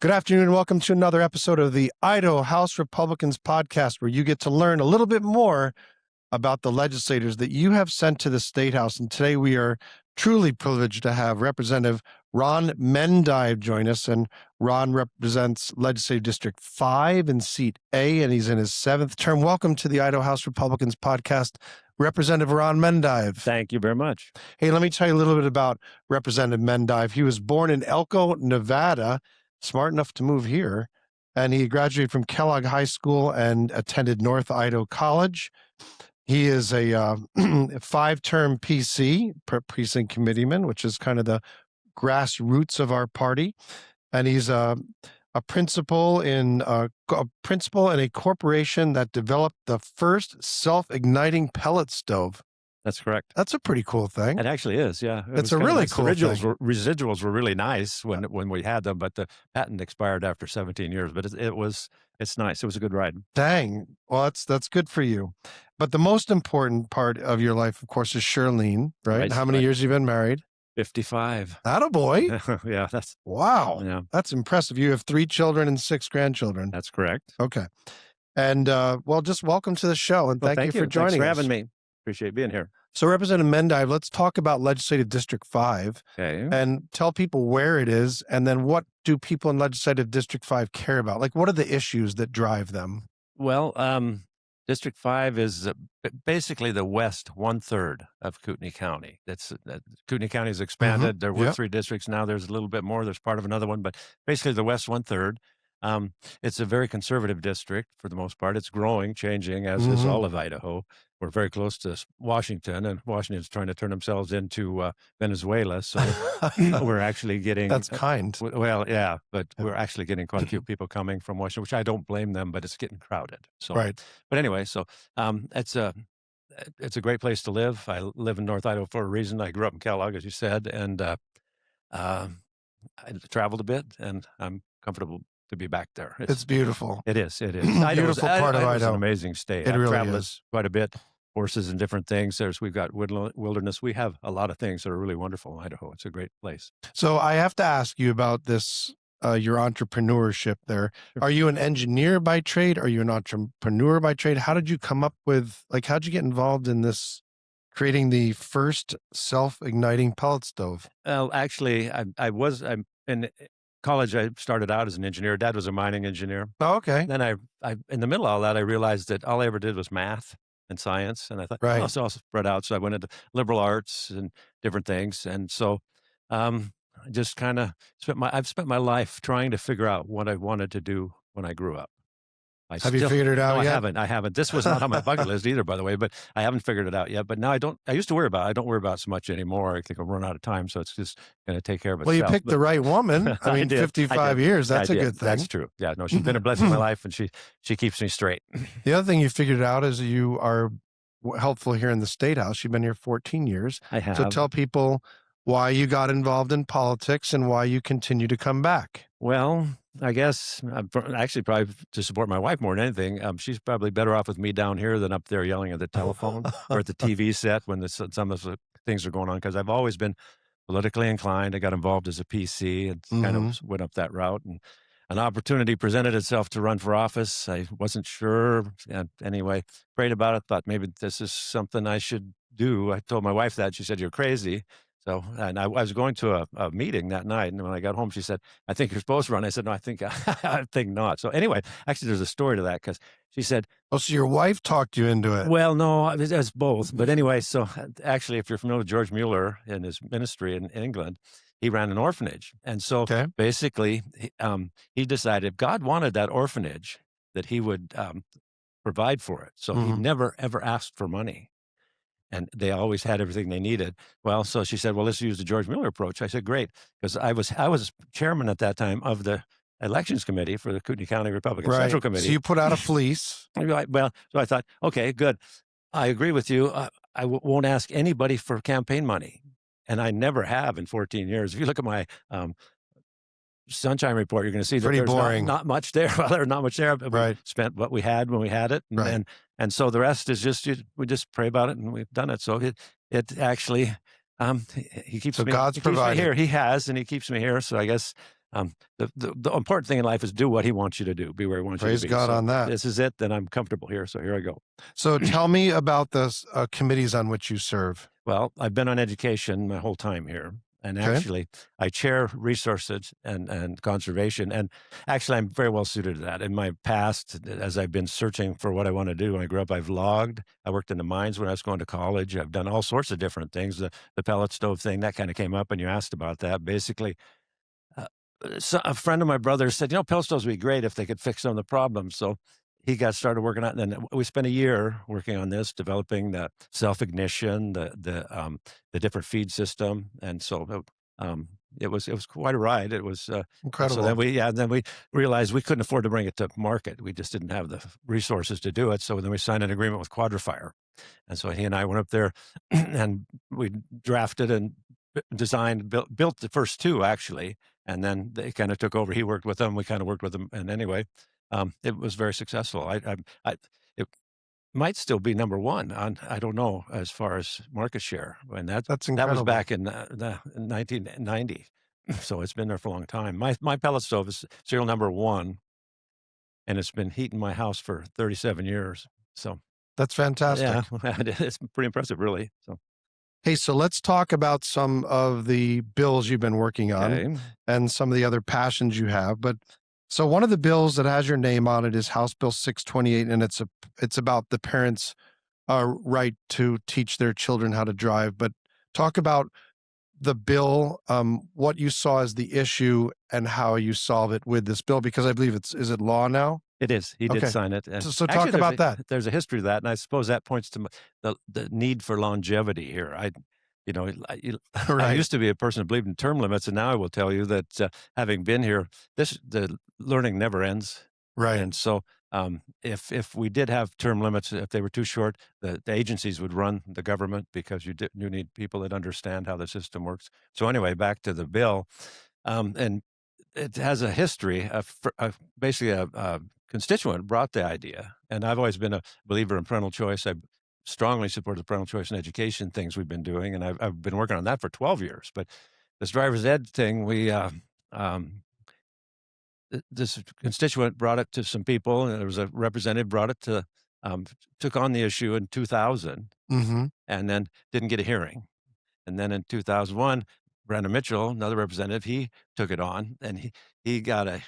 Good afternoon and welcome to another episode of the Idaho House Republicans podcast, where you get to learn a little bit more about the legislators that you have sent to the State House. And today we are truly privileged to have Representative Ron Mendive join us. And Ron represents Legislative District 5 in Seat A, and he's in his 7th term. Welcome to the Idaho House Republicans podcast, Representative Ron Mendive. Thank you very much. Hey, let me tell you a little bit about Representative Mendive. He was born in Elko, Nevada, smart enough to move here, and he graduated from Kellogg High School and attended North Idaho College. He is a 5-term PC, precinct committeeman, which is kind of the grassroots of our party, and he's a principal in a corporation that developed the first self-igniting pellet stove. That's correct. That's a pretty cool thing. It actually is, yeah. It's a really cool thing. Residuals were really nice when we had them, but the patent expired after 17 years. But it's nice. It was a good ride. Dang. Well, that's good for you. But the most important part of your life, of course, is Shirlene, right? How many years have you been married? 55. Attaboy. Yeah, wow. Yeah. That's impressive. You have 3 children and 6 grandchildren. That's correct. Okay. And well, just welcome to the show, and thank you for joining us. Thanks for having me. Appreciate being here. So Representative Mendive, let's talk about Legislative District 5 and tell people where it is, and then what do people in Legislative District 5 care about? Like, what are the issues that drive them? Well, District 5 is basically the west 1/3 of Kootenai County. Kootenai County has expanded. There were 3 districts. Now there's a little bit more. There's part of another one, but basically the west 1/3. It's a very conservative district for the most part. It's growing, changing, as is all of Idaho. We're very close to Washington, and Washington's trying to turn themselves into Venezuela. So we're actually getting... That's kind. Well, yeah, but we're actually getting quite a few people coming from Washington, which I don't blame them, but it's getting crowded. So, right. But anyway, so it's a great place to live. I live in North Idaho for a reason. I grew up in Kellogg, as you said, and I traveled a bit, and I'm comfortable to be back there. It's beautiful. It is. Beautiful part of Idaho. It's an amazing state. It really traveled is. Quite a bit. Horses and different things. We've got wilderness. We have a lot of things that are really wonderful in Idaho. It's a great place. So I have to ask you about this, your entrepreneurship there. Sure. Are you an engineer by trade? Are you an entrepreneur by trade? How did you come up with, how'd you get involved in this, creating the first self-igniting pellet stove? Well, actually, I'm in college. I started out as an engineer. Dad was a mining engineer. Oh, okay. Then I in the middle of all that, I realized that all I ever did was math and science, and I thought, right. I'll spread out. So I went into liberal arts and different things, and so I just kind of I've spent my life trying to figure out what I wanted to do when I grew up. Have you figured it out yet? I haven't. This was not on my bucket list either, by the way, but I haven't figured it out yet. But now I used to worry about it. I don't worry about it so much anymore. I think I've run out of time, so it's just going to take care of itself. Well, you picked the right woman. I mean, 55 years, that's a good thing. That's true. Yeah, no, she's been a blessing in my life, and she keeps me straight. The other thing you figured out is you are helpful here in the State House. You've been here 14 years. I have. So tell people why you got involved in politics and why you continue to come back. Well, I guess actually probably to support my wife more than anything. She's probably better off with me down here than up there yelling at the telephone or at the TV set when some of the things are going on, because I've always been politically inclined. I got involved as a PC and kind of went up that route, and an opportunity presented itself to run for office. I wasn't sure. And anyway, prayed about it, thought maybe this is something I should do. I told my wife that. She said, "You're crazy." So, and I was going to a meeting that night, and when I got home, she said, "I think you're supposed to run." I said, "No, I think not." So anyway, actually, there's a story to that, because she said, "Oh, so your wife talked you into it?" Well, no, it was both. But anyway, so actually, if you're familiar with George Mueller and his ministry in England, he ran an orphanage, and so basically, he decided if God wanted that orphanage, that he would provide for it. So he never ever asked for money. And they always had everything they needed. Well, so she said, "Well, let's use the George Mueller approach." I said, "Great," because I was chairman at that time of the elections committee for the Kootenai County Republican Central Committee. So you put out a fleece. Well, so I thought, okay, good. I agree with you. I won't ask anybody for campaign money, and I never have in 14 years. If you look at my Sunshine Report, you're going to see that Pretty there's boring. Not much there. Well, there's not much there. Right. We spent what we had when we had it. And so the rest is just, we just pray about it, and we've done it. So it actually, he keeps me, God's he keeps me provided. here. He has, and he keeps me here. So I guess The important thing in life is do what he wants you to do, be where he wants you Praise to be. God So on that. this is it. Then I'm comfortable here. So here I go. So tell me about the committees on which you serve. Well, I've been on education my whole time here. And Okay. actually, I chair resources and conservation. And actually, I'm very well suited to that. In my past, as I've been searching for what I want to do, when I grew up, I've logged. I worked in the mines when I was going to college. I've done all sorts of different things. The pellet stove thing, that kind of came up, and you asked about that. Basically, so a friend of my brother said, pellet stoves would be great if they could fix some of the problems. So he got started working on it. And then we spent a year working on this, developing the self-ignition, the different feed system. And so it was quite a ride. It was Incredible. So then we realized we couldn't afford to bring it to market. We just didn't have the resources to do it. So then we signed an agreement with Quadrifire. And so he and I went up there and we drafted and designed, built the first two actually. And then they kind of took over. He worked with them. We kind of worked with them. And anyway, it was very successful. It might still be number one on, I don't know, as far as market share. And That's that was incredible. back in 1990. So it's been there for a long time. My pellet stove is serial number 1, and it's been heating my house for 37 years. So That's fantastic. yeah, it's pretty impressive, really. So. Hey, so let's talk about some of the bills you've been working on Okay. and some of the other passions you have. But so one of the bills that has your name on it is House Bill 628, and it's about the parents' right to teach their children how to drive. But talk about the bill, what you saw as the issue, and how you solve it with this bill, because I believe is it law now? It is. He did Okay. sign it. And So talk actually, about that. There's a history to that, and I suppose that points to the need for longevity here. I Right. used to be a person who believed in term limits, and now I will tell you that having been here, the learning never ends. Right. And so if we did have term limits, if they were too short, the agencies would run the government, because you need people that understand how the system works. So anyway, back to the bill, and it has a history of basically a constituent brought the idea, and I've always been a believer in parental choice. I strongly support the parental choice and education things we've been doing, and I've been working on that for 12 years. But this driver's ed thing, this constituent brought it to some people, and there was a representative brought it to, took on the issue in 2000, Mm-hmm. and then didn't get a hearing. And then in 2001, Brandon Mitchell, another representative, he took it on, and he got a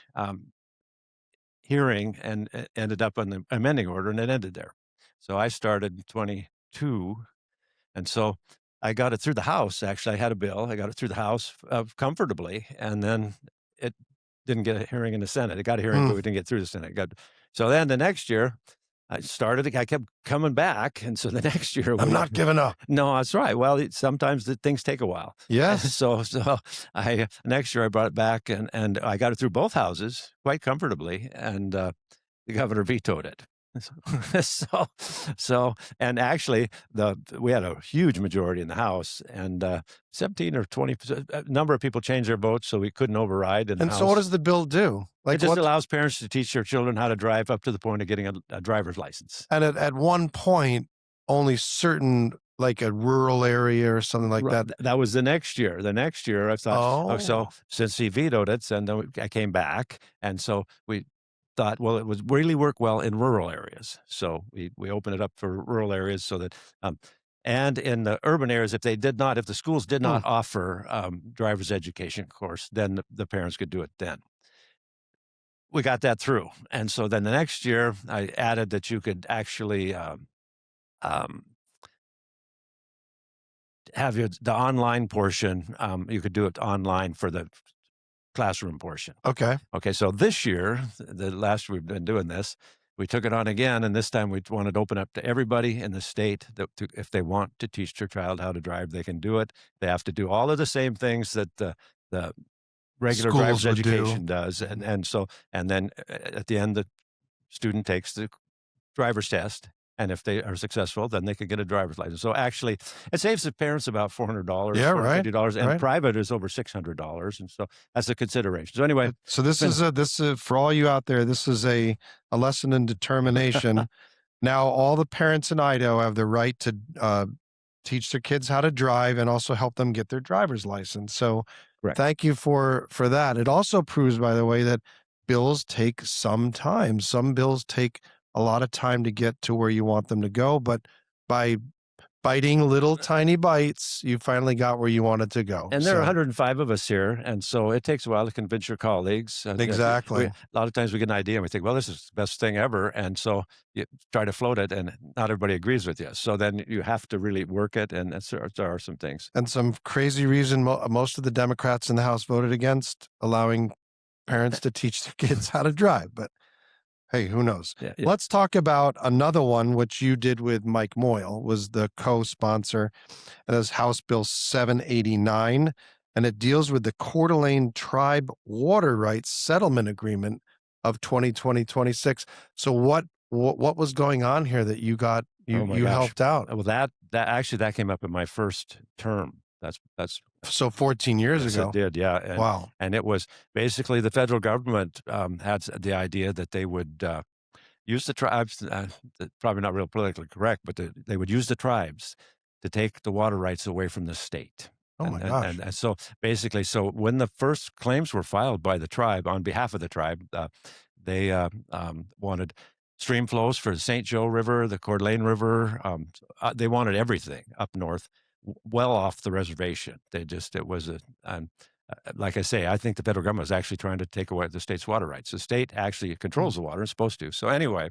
hearing and ended up on the amending order, and it ended there. So I started in 22, and so I got it through the House. Actually, I had a bill. I got it through the House comfortably, and then it didn't get a hearing in the Senate. It got a hearing, but we didn't get through the Senate. So then the next year, I kept coming back, and so the next year I'm not giving up. No, that's right. Well, sometimes things take a while. Yes. So next year I brought it back, and I got it through both houses quite comfortably, and the governor vetoed it. And actually we had a huge majority in the House, and 17 or 20%, a number of people changed their votes, so we couldn't override in the House. So what does the bill do? It just allows parents to teach their children how to drive up to the point of getting a driver's license. And at one point, only certain, like a rural area or something like that. That was the next year. The next year I thought, so since he vetoed it, and then I came back, and so we thought, well, it would really work well in rural areas. So we opened it up for rural areas, so that and in the urban areas, if the schools did not offer driver's education course, then the parents could do it then. We got that through. And so then the next year I added that you could actually have the online portion. You could do it online for the classroom portion. Okay. So this year, the last we've been doing this, we took it on again, and this time we wanted to open up to everybody in the state that if they want to teach their child how to drive, they can do it. They have to do all of the same things that the regular driver's education does, and then at the end, the student takes the driver's test. And if they are successful, then they could get a driver's license. So actually, it saves the parents about $400, $450, and private is over $600. And so that's a consideration. So anyway, so this is for all you out there. This is a lesson in determination. Now, all the parents in Idaho have the right to teach their kids how to drive and also help them get their driver's license. So Correct. thank you for that. It also proves, by the way, that bills take some time. Some bills take a lot of time to get to where you want them to go, but by biting little tiny bites, you finally got where you wanted to go. And there are So 105 of us here, and so it takes a while to convince your colleagues. exactly. A lot of times we get an idea and we think, well, this is the best thing ever. And so you try to float it, and not everybody agrees with you. So then you have to really work it, and there are some things. And some crazy reason most of the Democrats in the House voted against allowing parents to teach their kids how to drive. But hey, who knows? Yeah. Let's talk about another one, which you did with Mike Moyle, was the co-sponsor. And that's House Bill 789, and it deals with the Coeur d'Alene Tribe Water Rights Settlement Agreement of 2020-26. So what was going on here that you got Oh my you gosh. helped out? Well, that came up in my first term. That's So 14 years yes, ago. it did, yeah. And, Wow. and it was basically the federal government had the idea that they would use the tribes. Probably not real politically correct, but they would use the tribes to take the water rights away from the state. Oh my gosh. And so basically, so when the first claims were filed by the tribe on behalf of the tribe, they wanted stream flows for the St. Joe River, the Coeur d'Alene River. They wanted everything up north, well off the reservation. It was like I say, I think the federal government was actually trying to take away the state's water rights. The state actually controls the water, it's supposed to. So anyway,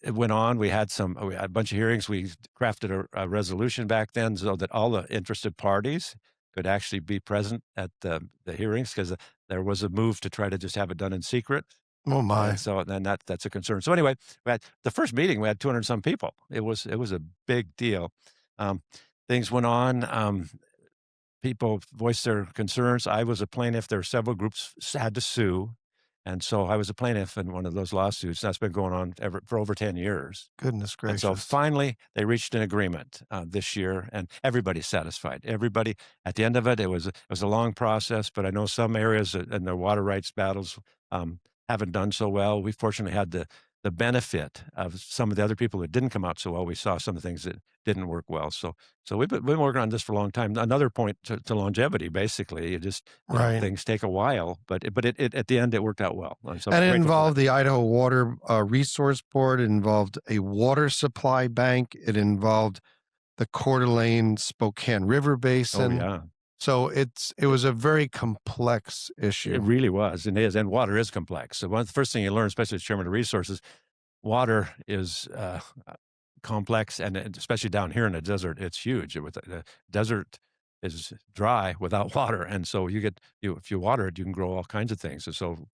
it went on. We had a bunch of hearings. We crafted a resolution back then so that all the interested parties could actually be present at the hearings, because there was a move to try to just have it done in secret. Oh my. And so then that's a concern. So anyway, we had the first meeting. We had 200 some people. It was a big deal. Things went on. People voiced their concerns. I was a plaintiff. There were several groups had to sue. And so I was a plaintiff in one of those lawsuits. That's been going on for over 10 years. Goodness And so gracious. finally, they reached an agreement this year, and everybody's satisfied. Everybody, at the end of it, it was a long process, but I know some areas in their water rights battles haven't done so well. We fortunately had the benefit of some of the other people that didn't come out so well. We saw some of the things that didn't work well. So we've been working on this for a long time. Another point to longevity, basically. You just Right. things take a while, but it at the end it worked out well. So And it grateful for involved that. the Idaho Water Resource Board. It involved a water supply bank. It involved the Coeur d'Alene Spokane River Oh Basin. yeah. So it was a very complex It issue. really was and is, and water is complex. So one of the first thing you learn, especially as chairman of resources, water is complex, and especially down here in the desert, it's huge. The desert is dry without water, and so if you water it, you can grow all kinds of things. And so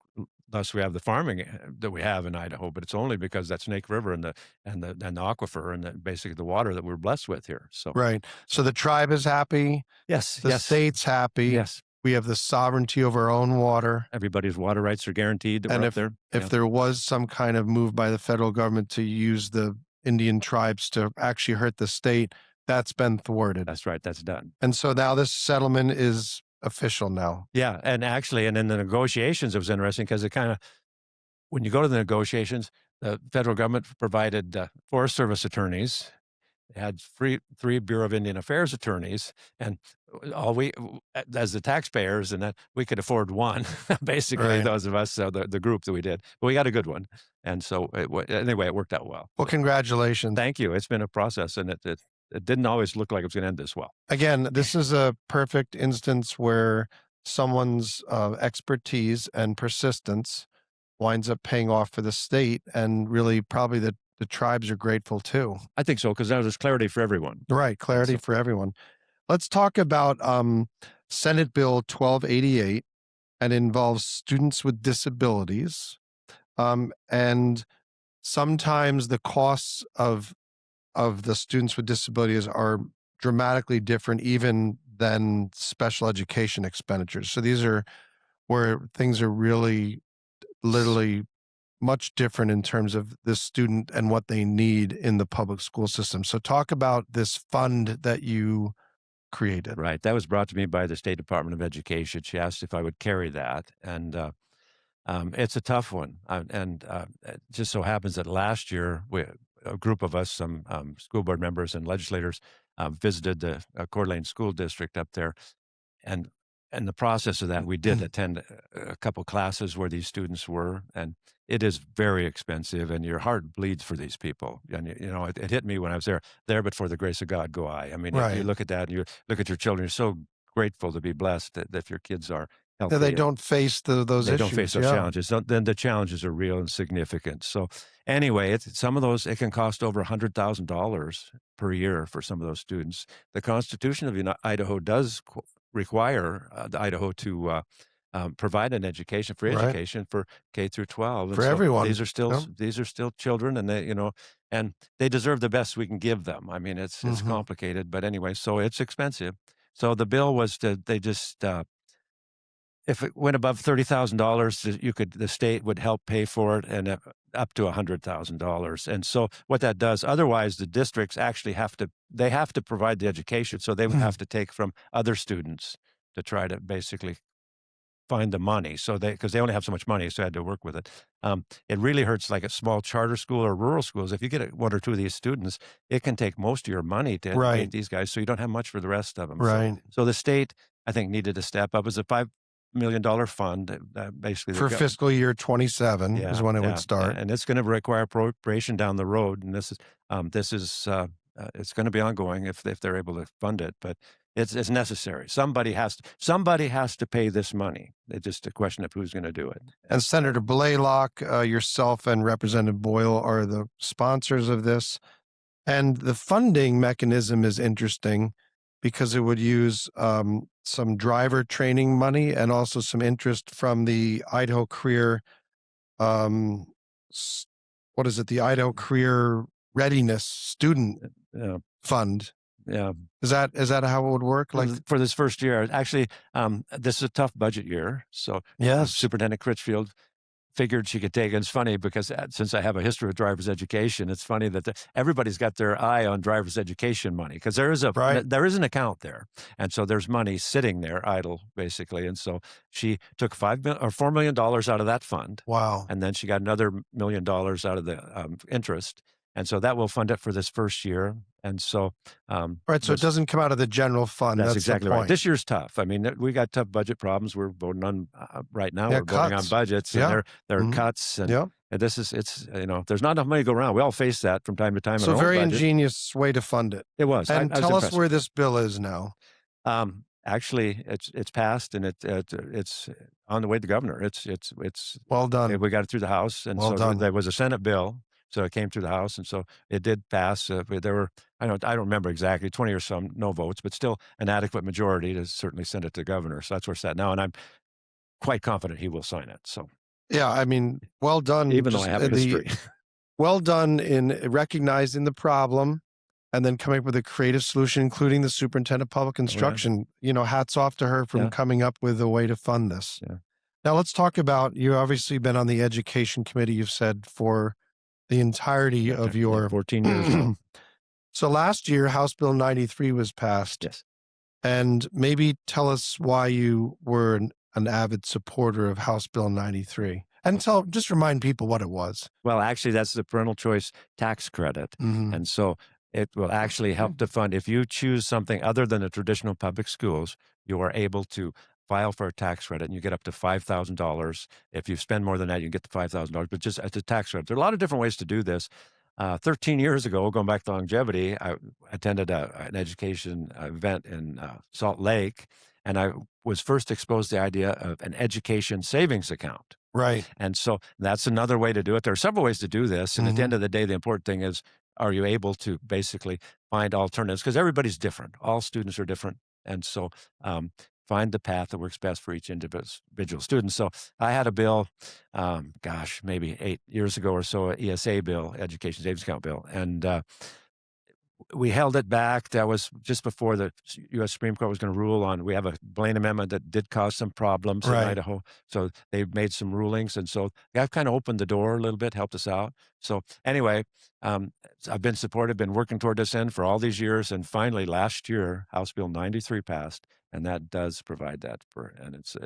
thus we have the farming that we have in Idaho, but it's only because that Snake River and the aquifer and basically the water that we're blessed with here. So Right. So the tribe is happy. yes, The state's happy. yes. We have the sovereignty over our own water. Everybody's water rights are guaranteed. That And we're up there. If Yeah. there was some kind of move by the federal government to use the Indian tribes to actually hurt the state, that's been thwarted. That's right. That's done. And so now this settlement is official now. Yeah, and actually, and in the negotiations, it was interesting because when you go to the negotiations, the federal government provided Forest Service attorneys, had three Bureau of Indian Affairs attorneys, and as the taxpayers, and that we could afford one, basically, Right. those of us, the group that we did, but we got a good one, and so anyway, it worked out well. Well, congratulations. Thank you. It's been a process, and it didn't always look like it was going to end this well. Again, this is a perfect instance where someone's expertise and persistence winds up paying off for the state, and really probably the tribes are grateful too. I think so, because now there's clarity for everyone. Right, clarity for everyone. Let's talk about Senate Bill 1288, and involves students with disabilities. And sometimes the costs of the students with disabilities are dramatically different even than special education expenditures. So these are where things are really literally much different in terms of the student and what they need in the public school system. So talk about this fund that you created. Right. That was brought to me by the State Department of Education. She asked if I would carry that. And it's a tough one. It just so happens that last year, a group of us, some school board members and legislators, visited the Coeur d'Alene School District up there, and in the process of that, we did attend a couple classes where these students were, and it is very expensive, and your heart bleeds for these people. And it hit me when I was there, but for the grace of God go I. I mean, you Right. look at that, and you look at your children. You're so grateful to be blessed that your kids are Yeah, they healthy. don't face those They issues. don't face those Yeah. challenges. So then the challenges are real and significant. So anyway, some of those, it can cost over $100,000 per year for some of those students. The Constitution of Idaho does require the Idaho to provide an education, free Right. education for K through 12. For And so everyone. these are still children, and and they deserve the best we can give them. I mean, it's Mhm. complicated, but anyway, so it's expensive. So the bill was if it went above $30,000, the state would help pay for it, and up to $100,000. And so what that does, otherwise the districts actually have to provide the education. So they would have to take from other students to try to basically find the money. So because they only have so much money, so I had to work with it. It really hurts like a small charter school or rural schools. If you get one or two of these students, it can take most of your money to educate Right. these guys. So you don't have much for the rest of them. Right. So the state, I think, needed to step up. It was a $5 million fund, basically. For fiscal year 27 is when it would start. And it's going to require appropriation down the road. And this is it's going to be ongoing if they're able to fund it. But it's necessary. Somebody has to pay this money. It's just a question of who's going to do it. And Senator Blaylock, yourself, and Representative Boyle are the sponsors of this. And the funding mechanism is interesting because it would use some driver training money and also some interest from the Idaho Career, what is it? The Idaho Career Readiness Student Fund. Yeah. Is that how it would work? Like for this first year, actually, this is a tough budget year. So yes, Superintendent Critchfield figured she could take it. It's funny because since I have a history of driver's education, it's funny that everybody's got their eye on driver's education money because there is an account there, and so there's money sitting there idle basically. And so she took $4 million out of that fund. Wow! And then she got another $1 million out of the interest. And so that will fund it for this first year. And so, right. So it doesn't come out of the general fund. That's exactly right. This year's tough. I mean, we got tough budget problems. We're voting on right now. We're voting on budgets, and there are cuts. And there's not enough money to go around. We all face that from time to time. So very ingenious way to fund it. It was. And tell us where this bill is now. Actually, it's passed, and it's on the way to the governor. It's well done. We got it through the House, and there was a Senate bill. So it came through the House, and so it did pass. There were, I don't remember exactly, 20 or some no votes, but still an adequate majority to certainly send it to the governor. So that's where it's at now, and I'm quite confident he will sign it. So yeah, I mean, well done. Even though I have a history. Well done in recognizing the problem and then coming up with a creative solution, including the superintendent of public instruction. Hats off to her from coming up with a way to fund this. Yeah. Now let's talk about, you've obviously been on the education committee, you've said, for the entirety of your 14 years. So last year, House Bill 93 was passed. Yes. And maybe tell us why you were an avid supporter of House Bill 93. And just remind people what it was. Well, actually, that's the parental choice tax credit. Mm-hmm. And so it will actually help to fund, if you choose something other than the traditional public schools, you are able to file for a tax credit, and you get up to $5,000. If you spend more than that, you can get the $5,000, but just as a tax credit. There are a lot of different ways to do this. 13 years ago, going back to longevity, I attended an education event in Salt Lake, and I was first exposed to the idea of an education savings account. Right. And so that's another way to do it. There are several ways to do this. And at the end of the day, the important thing is, are you able to basically find alternatives? Because everybody's different. All students are different. And so find the path that works best for each individual student. So I had a bill, maybe 8 years ago or so, an ESA bill, Education Savings Account bill. And we held it back. That was just before the U.S. Supreme Court was going to rule on. We have a Blaine Amendment that did cause some problems in Idaho. So they made some rulings. And so that kind of opened the door a little bit, helped us out. So anyway, I've been supportive, been working toward this end for all these years. And finally, last year, House Bill 93 passed. And that does provide that and it's.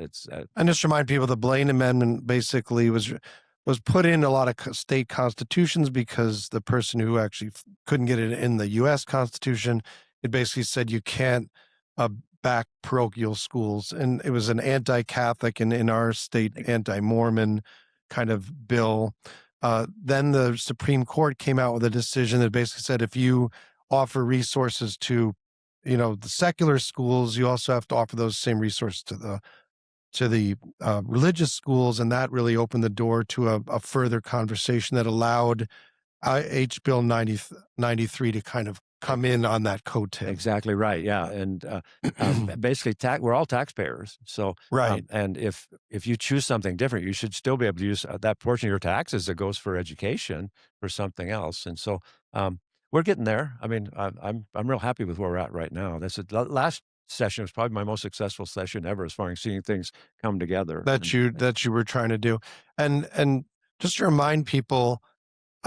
And just remind people, the Blaine Amendment basically was was put in a lot of state constitutions because the person who actually couldn't get it in the U.S. Constitution, it basically said you can't uh, back parochial schools, and it was an anti-Catholic and in our state anti-Mormon kind of bill. Then the Supreme Court came out with a decision that basically said if you offer resources to, the secular schools, you also have to offer those same resources to the religious schools, and that really opened the door to a further conversation that allowed H. Bill 93 to kind of come in on that coattail. Exactly right. Yeah, and basically, we're all taxpayers. So, Right. And if you choose something different, you should still be able to use that portion of your taxes that goes for education for something else. And so, we're getting there. I mean, I'm real happy with where we're at right now. The last session was probably my most successful session ever, as far as seeing things come together. That you were trying to do, and just to remind people.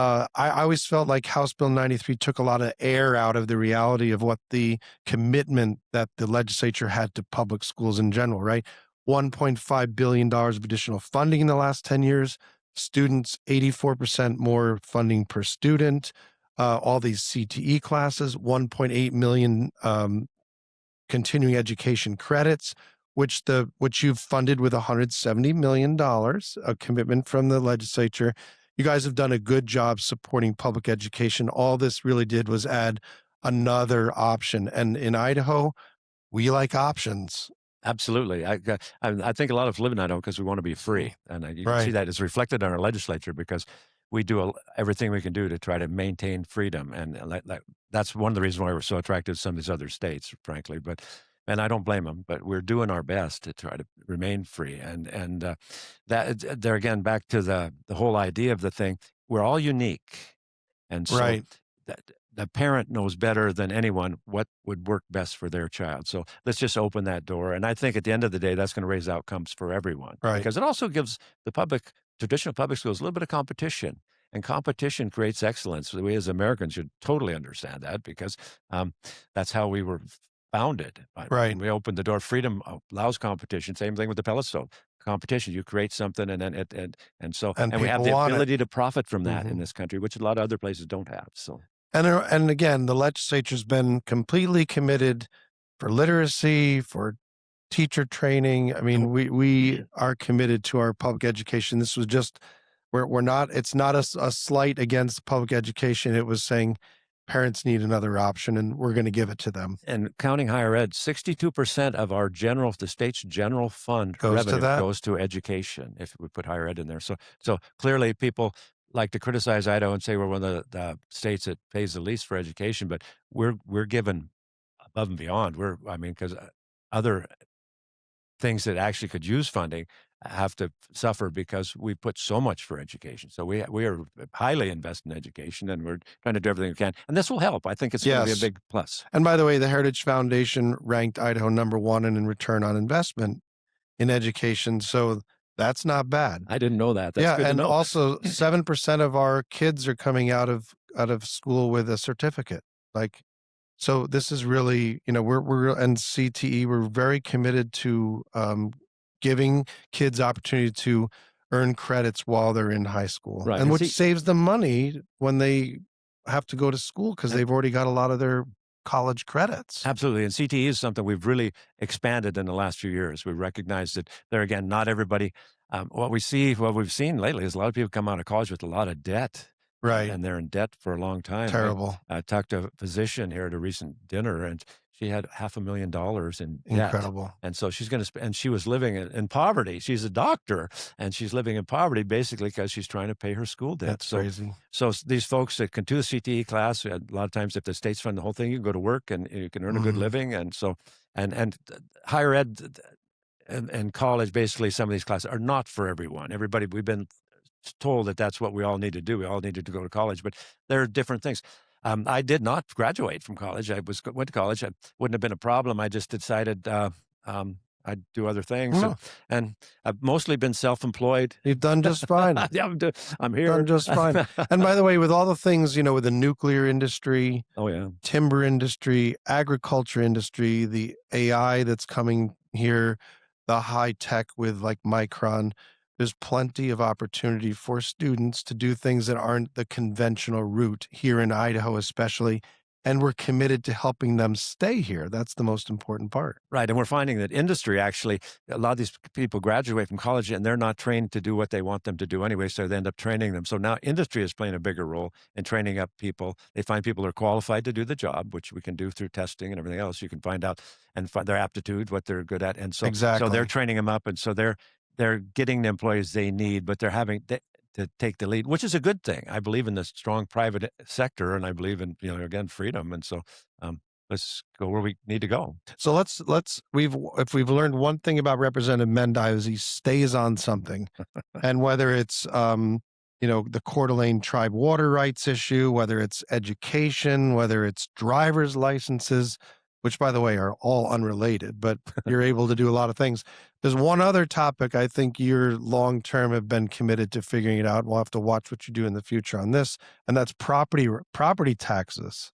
I always felt like House Bill 93 took a lot of air out of the reality of what the commitment that the legislature had to public schools in general, right? $1.5 billion of additional funding in the last 10 years, students, 84% more funding per student, all these CTE classes, 1.8 million continuing education credits, which you've funded with $170 million, a commitment from the legislature. You guys have done a good job supporting public education. All this really did was add another option. And in Idaho, we like options. Absolutely. I think a lot of us live in Idaho because we want to be free. And you can see that it's reflected in our legislature because we do everything we can do to try to maintain freedom. And that's one of the reasons why we're so attracted to some of these other states, frankly. And I don't blame them, but we're doing our best to try to remain free. And that there again, back to the whole idea of the thing, we're all unique. And so the parent knows better than anyone what would work best for their child. So let's just open that door. And I think at the end of the day, that's going to raise outcomes for everyone. Right. Because it also gives the traditional public schools a little bit of competition. And competition creates excellence. We as Americans should totally understand that because that's how we were founded. Right. And we opened the door. Freedom allows competition. Same thing with the telescope. Competition, you create something, and we have the ability to profit from that in this country, which a lot of other places don't have. So, and again, the legislature's been completely committed for literacy, for teacher training. I mean, we are committed to our public education. This was just we're not. It's not a slight against public education. It was saying parents need another option, and we're going to give it to them. And counting higher ed, 62% of the state's general fund revenue goes to education. If we put higher ed in there, so clearly people like to criticize Idaho and say we're one of the states that pays the least for education, but we're given above and beyond. Because other things that actually could use funding have to suffer because we put so much for education. So we are highly invested in education, and we're trying to do everything we can. And this will help. I think it's going to be a big plus. And by the way, the Heritage Foundation ranked Idaho #1 in return on investment in education. So that's not bad. I didn't know that. That's good to know. Also 7% of our kids are coming out of school with a certificate. So this is really, we're and CTE, we're very committed to giving kids opportunity to earn credits while they're in high school, right. and which saves them money when they have to go to school because they've already got a lot of their college credits. Absolutely. And CTE is something we've really expanded in the last few years. We recognize that there, again, not everybody, what we've seen lately is a lot of people come out of college with a lot of debt. Right. And they're in debt for a long time. Terrible. I talked to a physician here at a recent dinner, and she had $500,000 in debt. Incredible. And so she's going to and she was living in poverty. She's a doctor, and she's living in poverty basically because she's trying to pay her school debt. That's crazy. So these folks that can do the CTE class, a lot of times if the states fund the whole thing, you can go to work and you can earn a good living. And so, and higher ed and college, basically some of these classes are not for everyone. We've been told that that's what we all need to do. We all needed to go to college, but there are different things. I did not graduate from college. I went to college. It wouldn't have been a problem. I just decided I'd do other things, and I've mostly been self-employed. You've done just fine. Yeah, I'm here. Done just fine. And by the way, with all the things, with the nuclear industry, timber industry, agriculture industry, the AI that's coming here, the high tech with like Micron, there's plenty of opportunity for students to do things that aren't the conventional route here in Idaho, especially. And we're committed to helping them stay here. That's the most important part. Right. And we're finding that industry actually, a lot of these people graduate from college and they're not trained to do what they want them to do anyway. So they end up training them. So now industry is playing a bigger role in training up people. They find people who are qualified to do the job, which we can do through testing and everything else. You can find out and find their aptitude, what they're good at. And so they're training them up. And so they're getting the employees they need, but they're having to take the lead, which is a good thing. I believe in the strong private sector, and I believe in, again, freedom. And so let's go where we need to go. So if we've learned one thing about Representative Mendive is he stays on something, and whether it's the Coeur d'Alene tribe water rights issue, whether it's education, whether it's driver's licenses, which by the way are all unrelated, but you're able to do a lot of things. There's one other topic I think you're long term have been committed to figuring it out. We'll have to watch what you do in the future on this, and that's property taxes.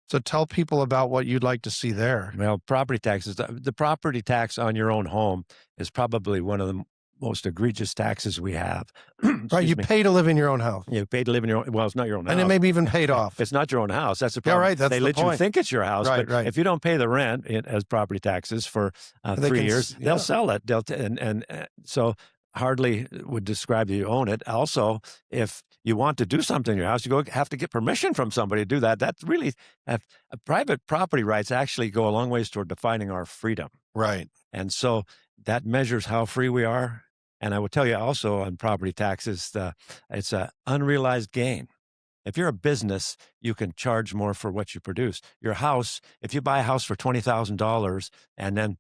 So tell people about what you'd like to see there. Well, property taxes, the property tax on your own home is probably one of the most egregious taxes we have. Right, you pay to live in your own house. You pay to live in your own, well, it's not your own house. And it may be even paid off. It's not your own house. That's the problem. Yeah, right, that's they the let point. you think it's your house, Right, but right. if you don't pay the rent as property taxes for 3 years, they'll sell it. So hardly would describe that you own it. Also, if you want to do something in your house, have to get permission from somebody to do that. That's really private property rights actually go a long ways toward defining our freedom. Right. And so that measures how free we are. And I will tell you also on property taxes, it's an unrealized gain. If you're a business, you can charge more for what you produce. Your house, if you buy a house for $20,000 and then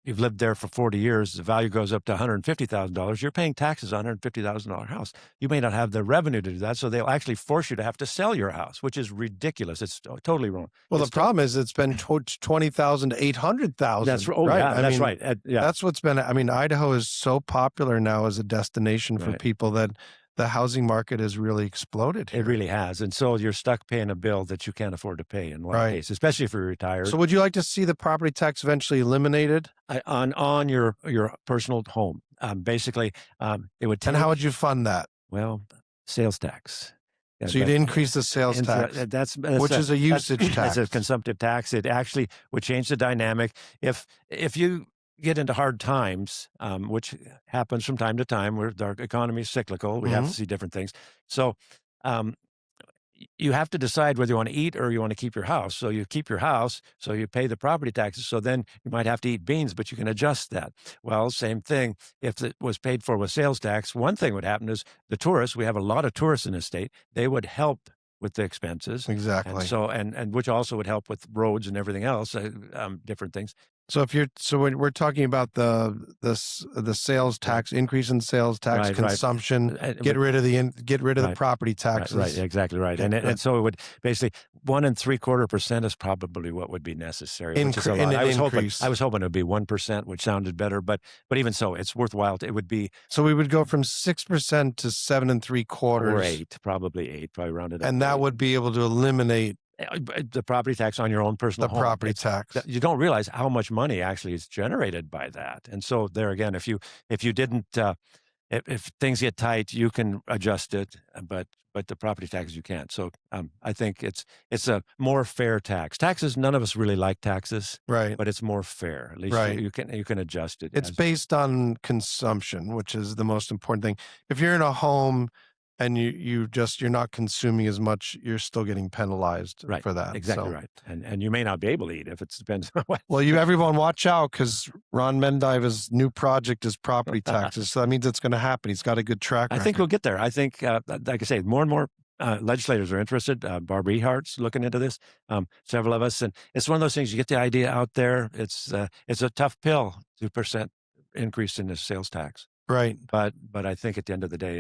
you've lived there for 40 years, the value goes up to $150,000, you're paying taxes on a $150,000 house. You may not have the revenue to do that, so they'll actually force you to have to sell your house, which is ridiculous. It's totally wrong. Well, the problem is it's been 20,000 to 800,000. That's right. Right. That's right. That's what's been. I mean, Idaho is so popular now as a destination for people that the housing market has really exploded here. It really has. And so you're stuck paying a bill that you can't afford to pay in one case, especially if you're retired. So would you like to see the property tax eventually eliminated? On your personal home. Basically, it would And how would you fund that? Well, sales tax. So you'd increase the sales tax, which is a usage tax. It's a consumptive tax. It actually would change the dynamic. If you get into hard times, which happens from time to time, where our economy is cyclical, we have to see different things. So you have to decide whether you want to eat or you want to keep your house. So you keep your house, so you pay the property taxes. So then you might have to eat beans, but you can adjust that. Well, same thing. If it was paid for with sales tax, one thing would happen is the tourists, we have a lot of tourists in the state, they would help with the expenses. Exactly. And so, and which also would help with roads and everything else, different things. So when we're talking about the sales tax, increase in sales tax, consumption, get rid of the property taxes. Right, exactly right. And so it would basically 1 3/4% is probably what would be necessary. Which is a lot. I was hoping it would be 1%, which sounded better, but even so, it's worthwhile. It would be. So we would go from 6% to 7 3/4, or 8, probably 8, probably rounded up. And that would be able to eliminate the property tax on your own personal home. The property tax. You don't realize how much money actually is generated by that. And so there again, if you didn't, if things get tight, you can adjust it, but the property tax you can't. So I think it's a more fair tax. Taxes, none of us really like taxes, right? But it's more fair. At least you can adjust it. It's based on consumption, which is the most important thing. If you're in a home and you're not consuming as much, you're still getting penalized for that. Exactly right. And you may not be able to eat if it depends on what. Well, everyone watch out, because Ron Mendive's new project is property taxes. So that means it's going to happen. He's got a good track record. I think we'll get there. I think, like I say, more and more legislators are interested. Barbara Ehart's looking into this, several of us. And it's one of those things, you get the idea out there. It's a tough pill, 2% increase in the sales tax. Right. But I think at the end of the day,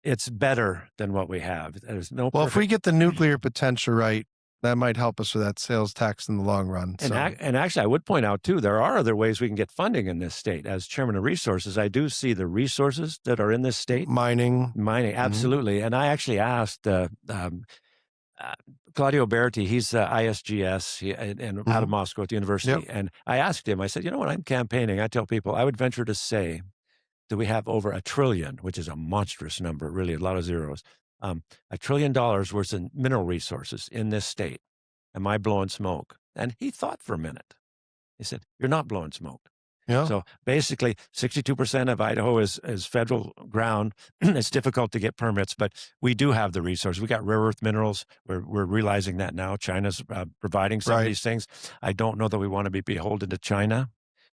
it's better than what we have. There's no. Well, if we get the nuclear potential right, that might help us with that sales tax in the long run. And actually, I would point out too, there are other ways we can get funding in this state. As chairman of resources, I do see the resources that are in this state. Mining, absolutely. And I actually asked Claudio Berti, he's ISGS out of Moscow at the university. And I asked him, I said, when I'm campaigning, I tell people I would venture to say do we have over $1 trillion, which is a monstrous number, really a lot of zeros. $1 trillion worth of mineral resources in this state. Am I blowing smoke? And he thought for a minute. He said, "You're not blowing smoke." Yeah. So basically, 62% of Idaho is federal ground. It's difficult to get permits, but we do have the resources. We got rare earth minerals. We're realizing that now. China's providing some of Right. these things. I don't know that we want to be beholden to China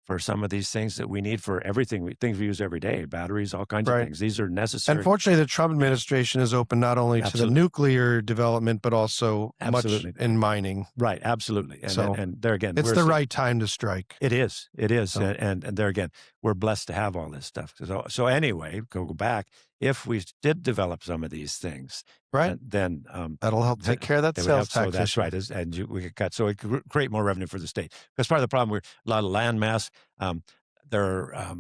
for some of these things that we need for everything, things we use every day, batteries, all kinds of Right. things. These are necessary. Unfortunately, the Trump administration is open not only to the Absolutely. nuclear development, but also Absolutely. much in mining. Right, absolutely. And, So, and there again, It's we're the se- right time to strike. It is. So- And there again, we're blessed to have all this stuff. So anyway, go back. If we did develop some of these things, Right. then That'll help take care of that they would sales help. tax So that's issue. right. We could cut. So it could create more revenue for the state. Because part of the problem, we're a lot of land mass. There are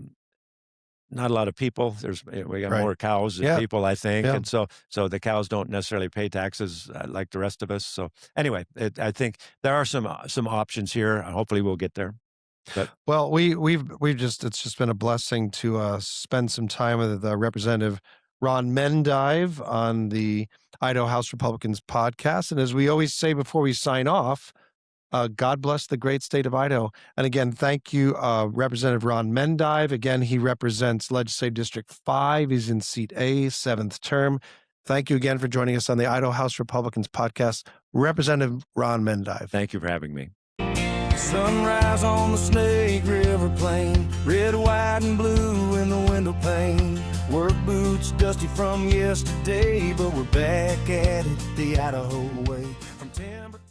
not a lot of people. We got Right. more cows than Yeah. people, I think, Yeah. and so the cows don't necessarily pay taxes like the rest of us. So anyway, I think there are some options here. Hopefully, we'll get there. But Well, it's just been a blessing to spend some time with Representative Ron Mendive on the Idaho House Republicans podcast. And as we always say before we sign off, God bless the great state of Idaho. And again, thank you, Representative Ron Mendive. Again, he represents Legislative District 5. He's in Seat A, 7th term. Thank you again for joining us on the Idaho House Republicans podcast, Representative Ron Mendive. thank you for having me. Sunrise on the Snake River Plain, red, white, and blue in the window pane. Work boots dusty from yesterday, but we're back at it the Idaho way.